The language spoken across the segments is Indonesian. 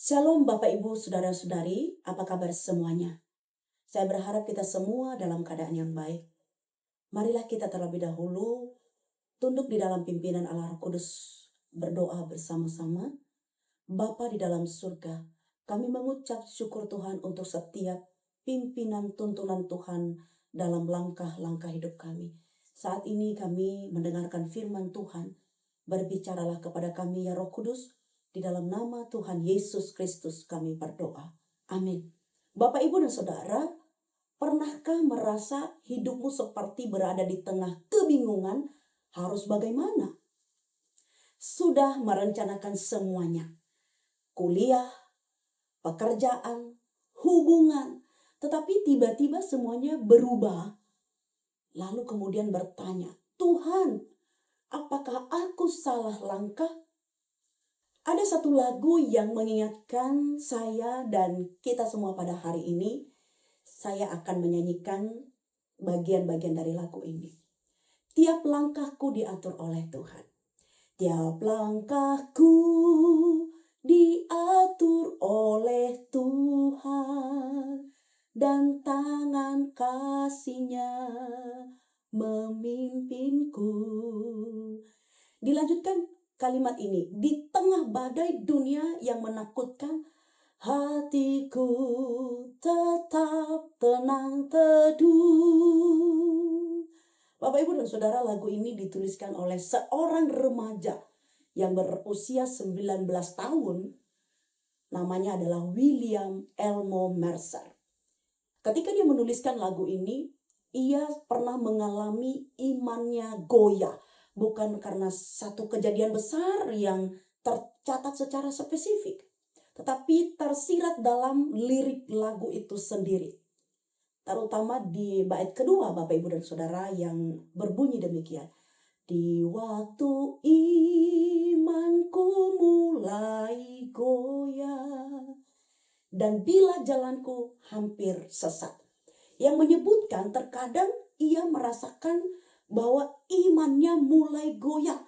Shalom Bapak Ibu Saudara-saudari, apa kabar semuanya? Saya berharap kita semua dalam keadaan yang baik. Marilah kita terlebih dahulu tunduk di dalam pimpinan Allah Roh Kudus, berdoa bersama-sama. Bapa di dalam surga, kami mengucap syukur Tuhan untuk setiap pimpinan tuntunan Tuhan dalam langkah-langkah hidup kami. Saat ini kami mendengarkan firman Tuhan, berbicaralah kepada kami ya Roh Kudus, di dalam nama Tuhan Yesus Kristus kami berdoa. Amin. Bapak, Ibu, dan Saudara, pernahkah merasa hidupmu seperti berada di tengah kebingungan harus bagaimana? Sudah merencanakan semuanya, kuliah, pekerjaan, hubungan, tetapi tiba-tiba semuanya berubah. Lalu kemudian bertanya, Tuhan, apakah aku salah langkah? Ada satu lagu yang mengingatkan saya dan kita semua pada hari ini. Saya akan menyanyikan bagian-bagian dari lagu ini. Tiap langkahku diatur oleh Tuhan. Tiap langkahku diatur oleh Tuhan. Dan tangan kasih-Nya memimpinku. Dilanjutkan kalimat ini, di tengah badai dunia yang menakutkan, hatiku tetap tenang teduh. Bapak, Ibu, dan Saudara, lagu ini dituliskan oleh seorang remaja yang berusia 19 tahun. Namanya adalah William Elmo Mercer. Ketika dia menuliskan lagu ini, ia pernah mengalami imannya goyah. Bukan karena satu kejadian besar yang tercatat secara spesifik, tetapi tersirat dalam lirik lagu itu sendiri. Terutama di bait kedua, Bapak, Ibu, dan Saudara, yang berbunyi demikian. Di waktu imanku mulai goyah, dan bila jalanku hampir sesat. Yang menyebutkan terkadang ia merasakan bahwa imannya mulai goyah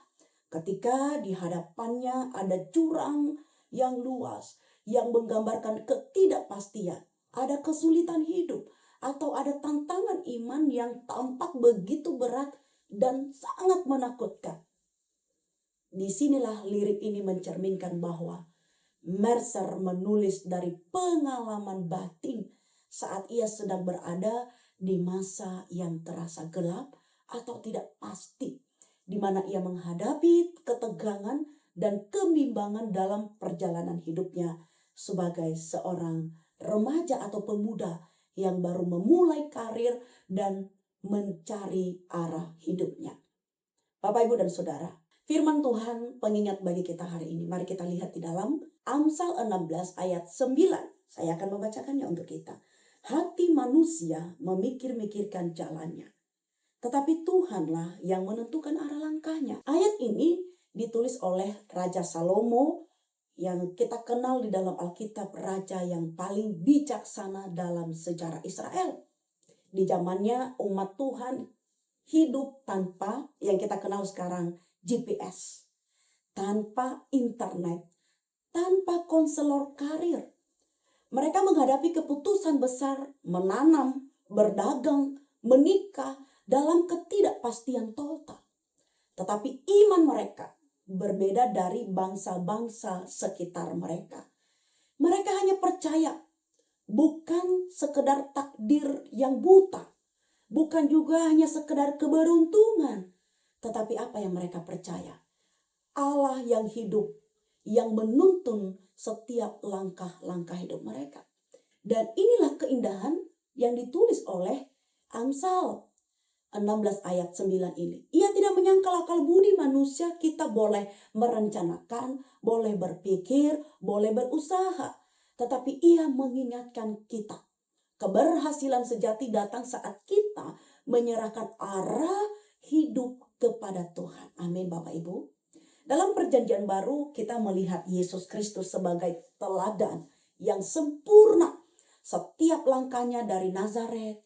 ketika di hadapannya ada jurang yang luas yang menggambarkan ketidakpastian, ada kesulitan hidup, atau ada tantangan iman yang tampak begitu berat dan sangat menakutkan. Disinilah lirik ini mencerminkan bahwa Mercer menulis dari pengalaman batin saat ia sedang berada di masa yang terasa gelap atau tidak pasti, di mana ia menghadapi ketegangan dan kebimbangan dalam perjalanan hidupnya sebagai seorang remaja atau pemuda yang baru memulai karir dan mencari arah hidupnya. Bapak, Ibu, dan Saudara, firman Tuhan pengingat bagi kita hari ini. Mari kita lihat di dalam Amsal 16 ayat 9. Saya akan membacakannya untuk kita. Hati manusia memikir-mikirkan jalannya, tetapi Tuhanlah yang menentukan arah langkahnya. Ayat ini ditulis oleh Raja Salomo yang kita kenal di dalam Alkitab raja yang paling bijaksana dalam sejarah Israel. Di zamannya umat Tuhan hidup tanpa yang kita kenal sekarang GPS, tanpa internet, tanpa konselor karir. Mereka menghadapi keputusan besar, menanam, berdagang, menikah dalam ketidakpastian total. Tetapi iman mereka berbeda dari bangsa-bangsa sekitar mereka. Mereka hanya percaya, bukan sekedar takdir yang buta, bukan juga hanya sekedar keberuntungan, tetapi apa yang mereka percaya? Allah yang hidup, yang menuntun setiap langkah-langkah hidup mereka. Dan inilah keindahan yang ditulis oleh Amsal 16 ayat 9 ini. Ia tidak menyangkal akal budi manusia, kita boleh merencanakan, boleh berpikir, boleh berusaha. Tetapi ia mengingatkan kita, keberhasilan sejati datang saat kita menyerahkan arah hidup kepada Tuhan. Amin, Bapak, Ibu. Dalam perjanjian baru kita melihat Yesus Kristus sebagai teladan yang sempurna. Setiap langkahnya dari Nazaret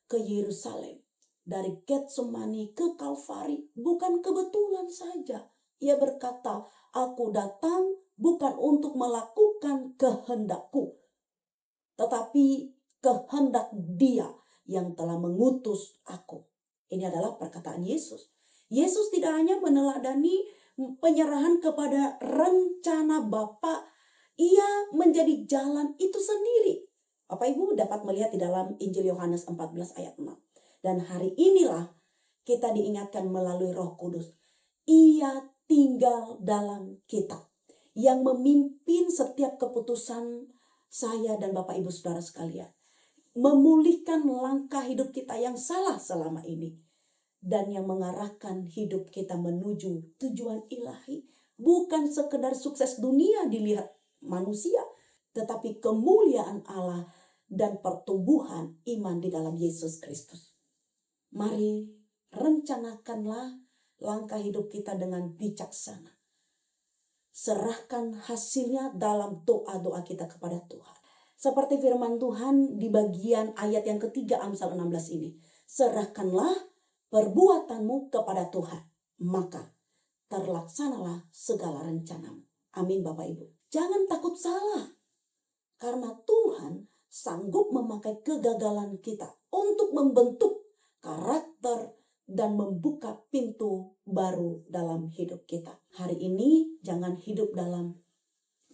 ke Yerusalem, dari Getsemani ke Kalvari, bukan kebetulan saja. Ia berkata, aku datang bukan untuk melakukan kehendakku, tetapi kehendak Dia yang telah mengutus aku. Ini adalah perkataan Yesus. Yesus tidak hanya meneladani penyerahan kepada rencana Bapa, Ia menjadi jalan itu sendiri. Bapak Ibu dapat melihat di dalam Injil Yohanes 14 ayat 6. Dan hari inilah kita diingatkan melalui Roh Kudus. Ia tinggal dalam kita, yang memimpin setiap keputusan saya dan Bapak Ibu Saudara sekalian. Memulihkan langkah hidup kita yang salah selama ini. Dan yang mengarahkan hidup kita menuju tujuan ilahi. Bukan sekedar sukses dunia dilihat manusia, tetapi kemuliaan Allah dan pertumbuhan iman di dalam Yesus Kristus. Mari rencanakanlah langkah hidup kita dengan bijaksana. Serahkan hasilnya dalam doa-doa kita kepada Tuhan. Seperti firman Tuhan di bagian ayat yang ketiga Amsal 16 ini. Serahkanlah perbuatanmu kepada Tuhan, maka terlaksanalah segala rencanamu. Amin Bapak Ibu. Jangan takut salah, karena Tuhan sanggup memakai kegagalan kita untuk membentuk karakter dan membuka pintu baru dalam hidup kita. Hari ini jangan hidup dalam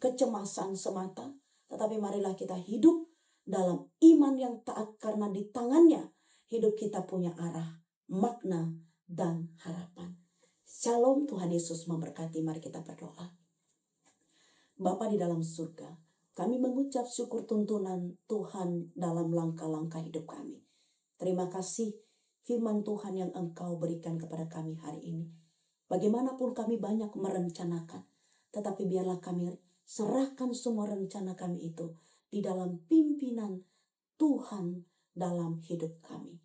kecemasan semata, tetapi marilah kita hidup dalam iman yang taat, karena di tangannya hidup kita punya arah, makna, dan harapan. Shalom, Tuhan Yesus memberkati. Mari kita berdoa. Bapa di dalam surga, kami mengucap syukur tuntunan Tuhan dalam langkah-langkah hidup kami. Terima kasih firman Tuhan yang Engkau berikan kepada kami hari ini. Bagaimanapun kami banyak merencanakan, tetapi biarlah kami serahkan semua rencana kami itu di dalam pimpinan Tuhan dalam hidup kami.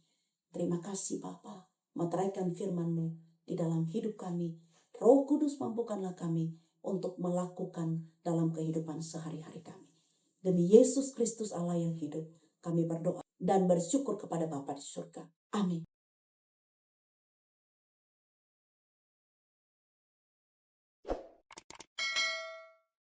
Terima kasih Bapa, meteraikan firman-Mu di dalam hidup kami. Roh Kudus mampukanlah kami untuk melakukan dalam kehidupan sehari-hari kami. Demi Yesus Kristus Allah yang hidup, kami berdoa dan bersyukur kepada Bapa di surga. Amin.